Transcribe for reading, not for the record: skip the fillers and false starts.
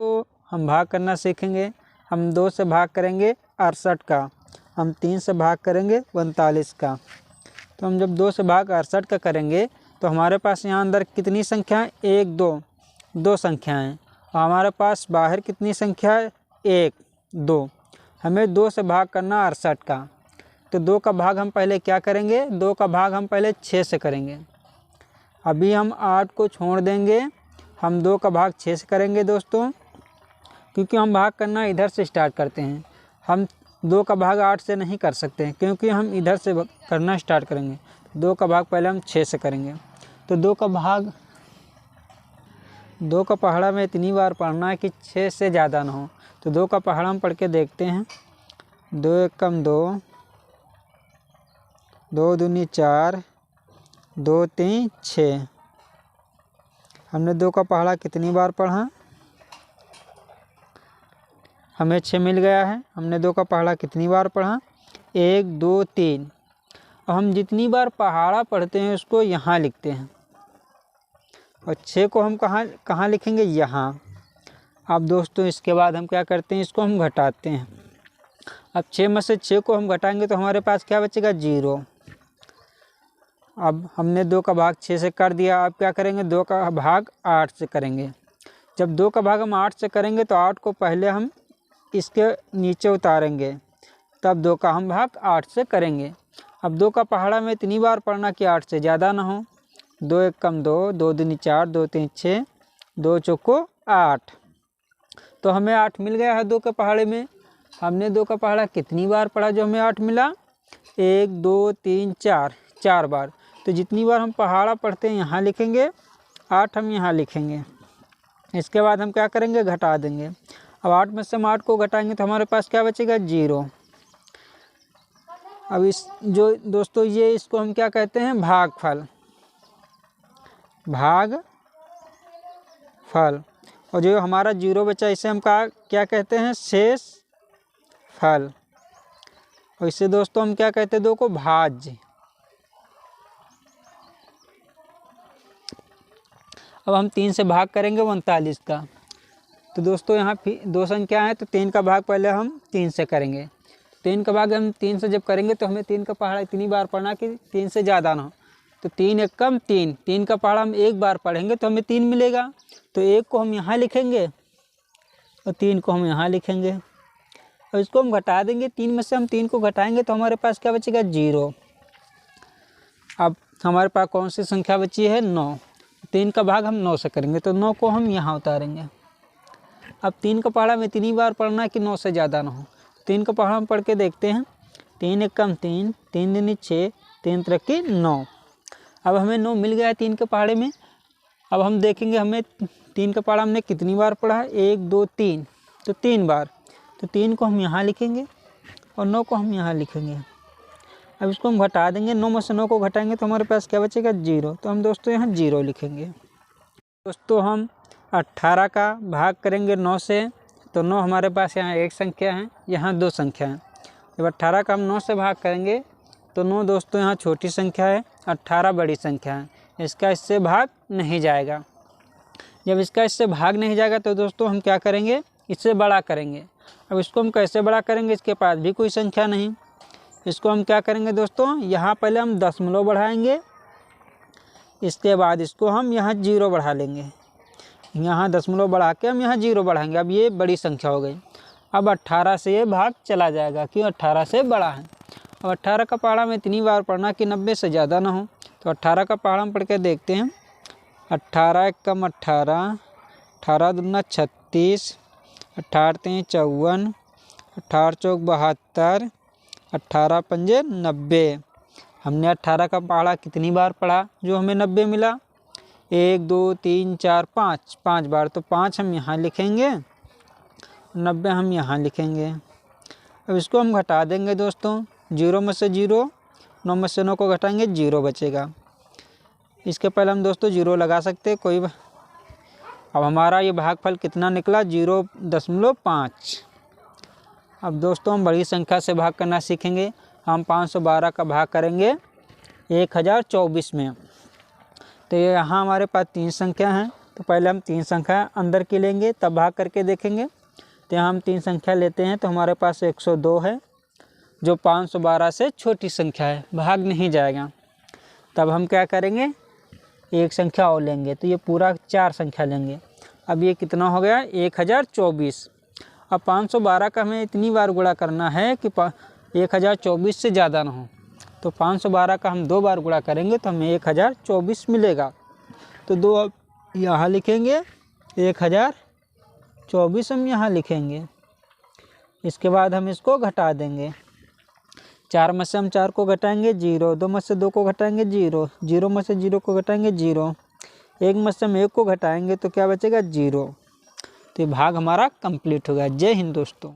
तो हम भाग करना सीखेंगे। हम 2 से भाग करेंगे 68 का, हम 3 से भाग करेंगे 39 का। तो हम जब 2 से भाग 68 का करेंगे तो हमारे पास यहाँ अंदर कितनी संख्या है? 1 2 2 संख्याएँ हैं। और हमारे पास बाहर कितनी संख्या है? 1 2। हमें 2 से भाग करना 68 का। तो 2 का भाग हम पहले क्या करेंगे? 2 का भाग हम पहले 6 से करेंगे। अभी हम 8 को छोड़ देंगे, हम 2 का भाग 6 से करेंगे दोस्तों, क्योंकि हम भाग करना इधर से स्टार्ट करते हैं। हम 2 का भाग 8 से नहीं कर सकते हैं, क्योंकि हम इधर से करना स्टार्ट करेंगे। 2 का भाग पहले हम 6 से करेंगे। तो 2 का भाग 2 का पहाड़ा में इतनी बार पढ़ना है कि 6 से ज़्यादा ना हो। तो 2 का पहाड़ा हम पढ़ के देखते हैं। 2 एकम 2, 2 दूनी 4, 2 3 6। हमने 2 का पहाड़ा कितनी बार पढ़ा? हमें 6 मिल गया है। हमने 2 का पहाड़ा कितनी बार पढ़ा? 1 2 3। और हम जितनी बार पहाड़ा पढ़ते हैं उसको यहाँ लिखते हैं, और 6 को हम कहाँ लिखेंगे? यहाँ। अब दोस्तों इसके बाद हम क्या करते हैं? इसको हम घटाते हैं। अब 6 में से 6 को हम घटाएंगे तो हमारे पास क्या बचेगा? 0। अब हमने 2 का भाग 6 से कर दिया। अब क्या करेंगे? 2 का भाग 8 से करेंगे। जब 2 का भाग हम 8 से करेंगे तो 8 को पहले हम इसके नीचे उतारेंगे, तब 2 का हम भाग 8 से करेंगे। अब 2 का पहाड़ा में इतनी बार पढ़ना कि 8 से ज़्यादा ना हो। 2 एकम 2, 2 दूनी 4, 2 3 6, 2 चौको 8। तो हमें 8 मिल गया है 2 के पहाड़े में। हमने 2 का पहाड़ा कितनी बार पढ़ा जो हमें 8 मिला? 1 2 3 4, 4 बार। तो जितनी बार हम पहाड़ा पढ़ते हैं यहाँ लिखेंगे, 8 हम यहाँ लिखेंगे। इसके बाद हम क्या करेंगे? घटा देंगे। अब 8 में से हम 8 को घटाएंगे तो हमारे पास क्या बचेगा? 0। अब इस जो दोस्तों ये इसको हम क्या कहते हैं? भागफल। भागफल। और जो हमारा 0 बचा इसे हम क्या कहते हैं? शेष फल। और इससे दोस्तों हम क्या कहते हैं? 2 को भाज्य। अब हम 3 से भाग करेंगे 39 का। तो दोस्तों यहाँ 2 संख्या है, तो 3 का भाग पहले हम 3 से करेंगे। 3 का भाग हम 3 से जब करेंगे तो हमें 3 का पहाड़ा इतनी बार पढ़ना कि 3 से ज़्यादा ना हो। तो 3 एकम 3, 3 का पहाड़ा हम 1 बार पढ़ेंगे तो हमें 3 मिलेगा। तो 1 को हम यहाँ लिखेंगे और 3 को हम यहाँ लिखेंगे, और इसको हम घटा देंगे। 3 में से हम 3 को घटाएंगे तो हमारे पास क्या बचेगा? 0। अब हमारे पास कौन सी संख्या बची है? 9। 3 का भाग हम 9 से करेंगे, तो 9 को हम यहाँ उतारेंगे। अब 3 का पहाड़ा में इतनी बार पढ़ना है कि 9 से ज़्यादा ना हो। 3 का पहाड़ा हम पढ़ के देखते हैं। 3 एकम 3, 3 दूनी 6, 3 त्रिकी 9। अब हमें 9 मिल गया है 3 के पहाड़े में। अब हम देखेंगे हमें 3 का पहाड़ा हमने कितनी बार पढ़ा है? 1 2 3, तो 3 बार। तो 3 को हम यहाँ लिखेंगे और 9 को हम यहाँ लिखेंगे। अब इसको हम घटा देंगे। 9 में से 9 को घटाएंगे तो हमारे पास क्या बचेगा? 0। तो हम दोस्तों यहाँ 0 लिखेंगे। दोस्तों हम 18 का भाग करेंगे 9 से, तो 9 हमारे पास यहाँ 1 संख्या है, यहाँ 2 संख्या है। जब 18 का हम 9 से भाग करेंगे तो 9 दोस्तों यहाँ छोटी संख्या है, 18 बड़ी संख्या है। इसका इससे भाग नहीं जाएगा। जब इसका इससे भाग नहीं जाएगा तो दोस्तों हम क्या करेंगे? इससे बड़ा करेंगे। अब इसको हम कैसे बड़ा करेंगे? इसके पास भी कोई संख्या नहीं। इसको हम क्या करेंगे दोस्तों? यहाँ पहले हम दशमलव बढ़ाएंगे, इसके बाद इसको हम यहाँ 0 बढ़ा लेंगे। यहाँ दशमलव बढ़ा के हम यहाँ 0 बढ़ाएंगे। अब ये बड़ी संख्या हो गई। अब 18 से ये भाग चला जाएगा, क्यों? 18 से बड़ा है। अब 18 का पहाड़ा में इतनी बार पढ़ना कि 90 से ज़्यादा ना हो। तो 18 का पहाड़ा हम पढ़ के देखते हैं। 18 एकम 18, 18 दूना 36, 18 3 54, 18 चौक 72, 18 पंजे 90। हमने 18 का पहाड़ा कितनी बार पढ़ा जो हमें 90 मिला? 1 2 3 4 5, 5 बार। तो 5 हम यहाँ लिखेंगे, 90 हम यहाँ लिखेंगे। अब इसको हम घटा देंगे दोस्तों। 0 में से 0, 9 में से 9 को घटाएंगे, 0 बचेगा। इसके पहले हम दोस्तों 0 लगा सकते कोई। अब हमारा ये भागफल कितना निकला? 0.5। अब दोस्तों हम बड़ी संख्या से भाग करना सीखेंगे। हम 512 का भाग करेंगे 1024 में। तो ये यहाँ हमारे पास 3 संख्या हैं, तो पहले हम 3 संख्या अंदर की लेंगे तब भाग करके देखेंगे। तो यहाँ हम 3 संख्या लेते हैं तो हमारे पास 102 है जो 512 से छोटी संख्या है, भाग नहीं जाएगा। तब हम क्या करेंगे, एक संख्या और लेंगे तो ये पूरा 4 संख्या लेंगे। अब ये कितना हो गया 1024। अब 512 का हमें इतनी बार गुणा करना है कि 1024 से ज़्यादा ना हो। तो 512 का हम 2 बार गुणा करेंगे तो हमें 1024 मिलेगा। तो 2 यहाँ लिखेंगे, 1024 हम यहाँ लिखेंगे। इसके बाद हम इसको घटा देंगे। 4 में से हम 4 को घटाएंगे 0, 2 में से 2 को घटाएंगे 0, 0 में से 0 को घटाएंगे 0, 1 में से हम 1 को घटाएंगे तो क्या बचेगा 0। तो ये भाग हमारा कंप्लीट हो गया। जय हिंद दोस्तों।